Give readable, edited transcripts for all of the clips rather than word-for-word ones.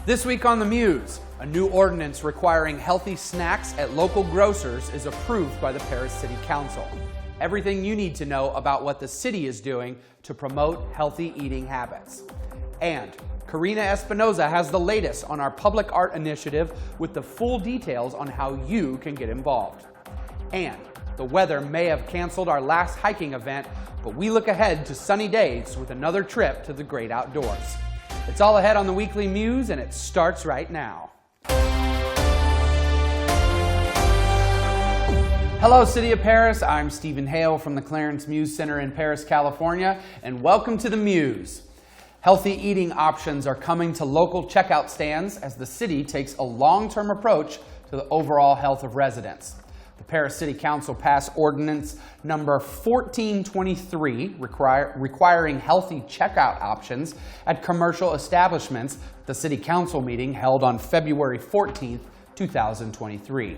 This week on the Muse, a new ordinance requiring healthy snacks at local grocers is approved by the Perris City Council. Everything you need to know about what the city is doing to promote healthy eating habits. And Karina Espinoza has the latest on our public art initiative with the full details on how you can get involved. And the weather may have canceled our last hiking event, but we look ahead to sunny days with another trip to the great outdoors. It's all ahead on the Weekly Muse, and it starts right now. Hello, City of Perris. I'm Stephen Hale from the Clarence Muse Center in Perris, California, and welcome to the Muse. Healthy eating options are coming to local checkout stands as the city takes a long-term approach to the overall health of residents. The Perris City Council passed Ordinance number 1423 requiring healthy checkout options at commercial establishments at the City Council meeting held on February 14, 2023.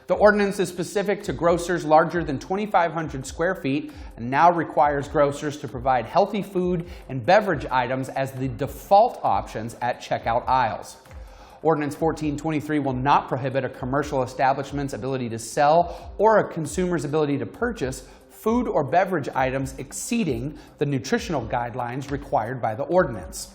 The ordinance is specific to grocers larger than 2,500 square feet and now requires grocers to provide healthy food and beverage items as the default options at checkout aisles. Ordinance 1423 will not prohibit a commercial establishment's ability to sell or a consumer's ability to purchase food or beverage items exceeding the nutritional guidelines required by the ordinance.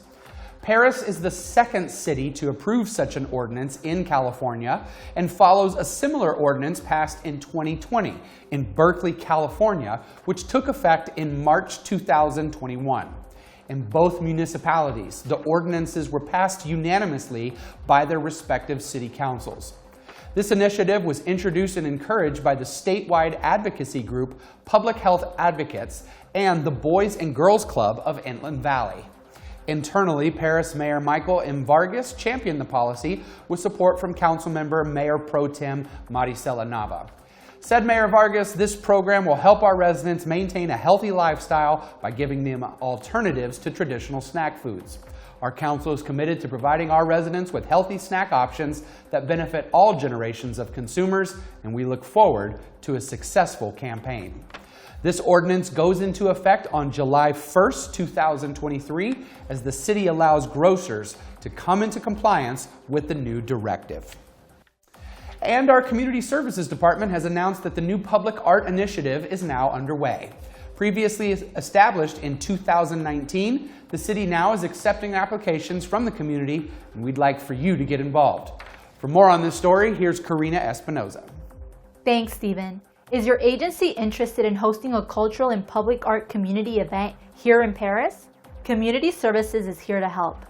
Perris is the second city to approve such an ordinance in California and follows a similar ordinance passed in 2020 in Berkeley, California, which took effect in March 2021. In both municipalities, the ordinances were passed unanimously by their respective city councils. This initiative was introduced and encouraged by the statewide advocacy group Public Health Advocates and the Boys and Girls Club of Inland Valley. Internally, Perris Mayor Michael M. Vargas championed the policy with support from Councilmember Mayor Pro Tem Maricela Nava. Said Mayor Vargas, this program will help our residents maintain a healthy lifestyle by giving them alternatives to traditional snack foods. Our council is committed to providing our residents with healthy snack options that benefit all generations of consumers, and we look forward to a successful campaign. This ordinance goes into effect on July 1st, 2023, as the city allows grocers to come into compliance with the new directive. And our Community Services Department has announced that the new public art initiative is now underway. Previously established in 2019, the city now is accepting applications from the community, and we'd like for you to get involved. For more on this story, here's Karina Espinoza. Thanks, Stephen. Is your agency interested in hosting a cultural and public art community event here in Perris? Community Services is here to help.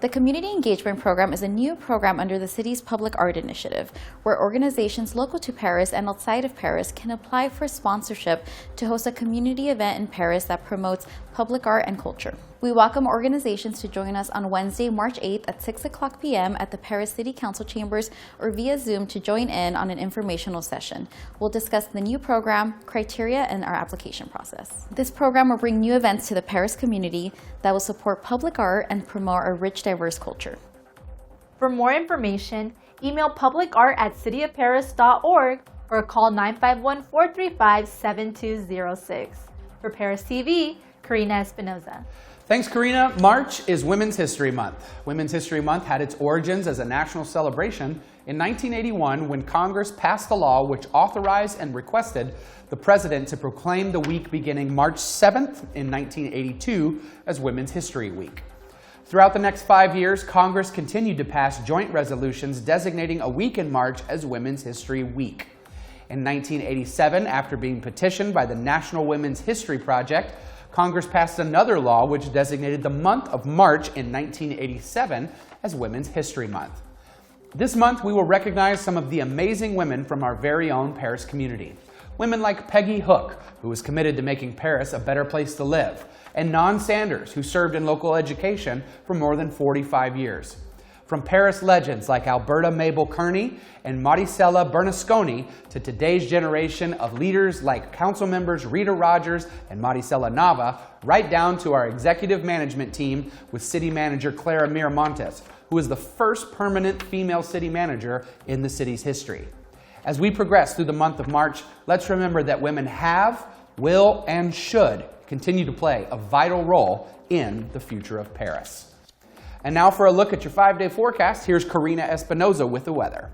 The Community Engagement Program is a new program under the city's Public Art Initiative, where organizations local to Perris and outside of Perris can apply for sponsorship to host a community event in Perris that promotes public art and culture. We welcome organizations to join us on Wednesday, March 8th at 6:00 p.m. at the Perris City Council chambers or via Zoom to join in on an informational session. We'll discuss the new program, criteria, and our application process. This program will bring new events to the Perris community that will support public art and promote a rich, diverse culture. For more information, email publicart@cityofperris.org or call 951-435-7206. For Perris TV, Karina Espinoza. Thanks, Karina. March is Women's History Month. Women's History Month had its origins as a national celebration in 1981 when Congress passed a law which authorized and requested the president to proclaim the week beginning March 7th in 1982 as Women's History Week. Throughout the next 5 years, Congress continued to pass joint resolutions designating a week in March as Women's History Week. In 1987, after being petitioned by the National Women's History Project, Congress passed another law which designated the month of March in 1987 as Women's History Month. This month, we will recognize some of the amazing women from our very own Perris community. Women like Peggy Hook, who was committed to making Perris a better place to live, and Non Sanders, who served in local education for more than 45 years. From Perris legends like Alberta Mabel Kearney and Maricela Bernasconi to today's generation of leaders like Council members Rita Rogers and Maricela Nava, right down to our executive management team with City Manager Clara Miramontes, who is the first permanent female city manager in the city's history. As we progress through the month of March, let's remember that women have, will, and should continue to play a vital role in the future of Perris. And now for a look at your 5-day forecast, here's Karina Espinoza with the weather.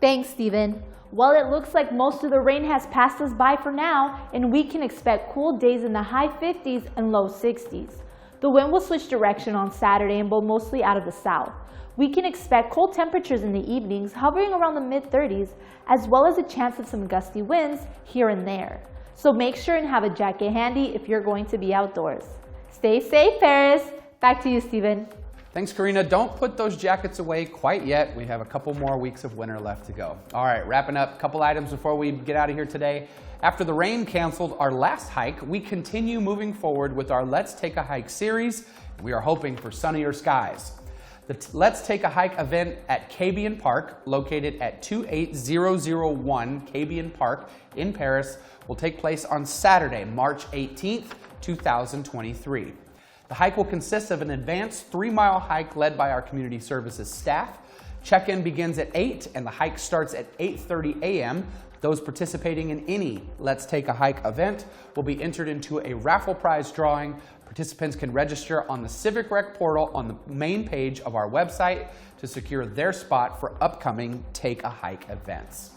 Thanks, Stephen. Well, it looks like most of the rain has passed us by for now, and we can expect cool days in the high 50s and low 60s. The wind will switch direction on Saturday and blow mostly out of the south. We can expect cold temperatures in the evenings, hovering around the mid-30s, as well as a chance of some gusty winds here and there. So make sure and have a jacket handy if you're going to be outdoors. Stay safe, Perris. Back to you, Stephen. Thanks, Karina. Don't put those jackets away quite yet. We have a couple more weeks of winter left to go. All right, wrapping up a couple items before we get out of here today. After the rain canceled our last hike, we continue moving forward with our Let's Take a Hike series. We are hoping for sunnier skies. The Let's Take a Hike event at Kabian Park, located at 28001 Kabian Park in Perris, will take place on Saturday, March 18th, 2023. The hike will consist of an advanced 3-mile hike led by our community services staff. Check-in begins at 8 and the hike starts at 8:30 a.m. Those participating in any Let's Take a Hike event will be entered into a raffle prize drawing. Participants can register on the Civic Rec portal on the main page of our website to secure their spot for upcoming Take a Hike events.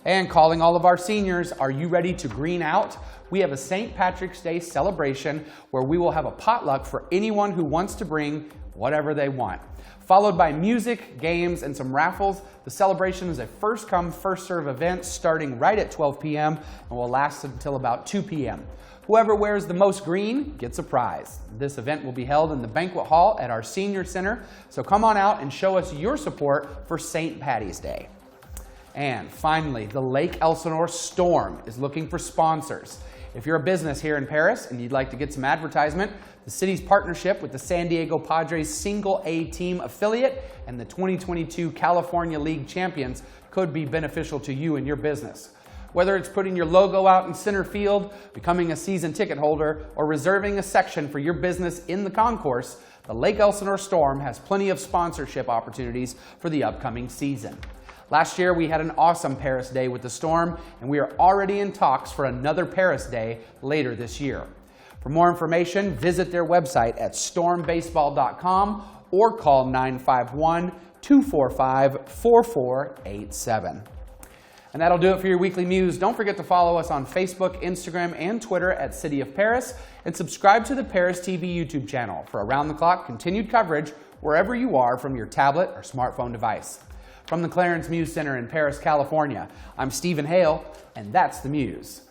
And calling all of our seniors, are you ready to green out? We have a St. Patrick's Day celebration where we will have a potluck for anyone who wants to bring whatever they want. Followed by music, games, and some raffles. The celebration is a first-come, first-serve event starting right at 12 p.m. and will last until about 2 p.m. Whoever wears the most green gets a prize. This event will be held in the banquet hall at our senior center, so come on out and show us your support for St. Patty's Day. And finally, the Lake Elsinore Storm is looking for sponsors. If you're a business here in Perris and you'd like to get some advertisement, the city's partnership with the San Diego Padres Single A Team affiliate and the 2022 California League champions could be beneficial to you and your business. Whether it's putting your logo out in center field, becoming a season ticket holder, or reserving a section for your business in the concourse, the Lake Elsinore Storm has plenty of sponsorship opportunities for the upcoming season. Last year, we had an awesome Perris Day with the Storm, and we are already in talks for another Perris Day later this year. For more information, visit their website at stormbaseball.com or call 951-245-4487. And that'll do it for your Weekly Muse. Don't forget to follow us on Facebook, Instagram, and Twitter at City of Perris, and subscribe to the Perris TV YouTube channel for around-the-clock continued coverage wherever you are from your tablet or smartphone device. From the Clarence Muse Center in Perris, California, I'm Stephen Hale, and that's the Muse.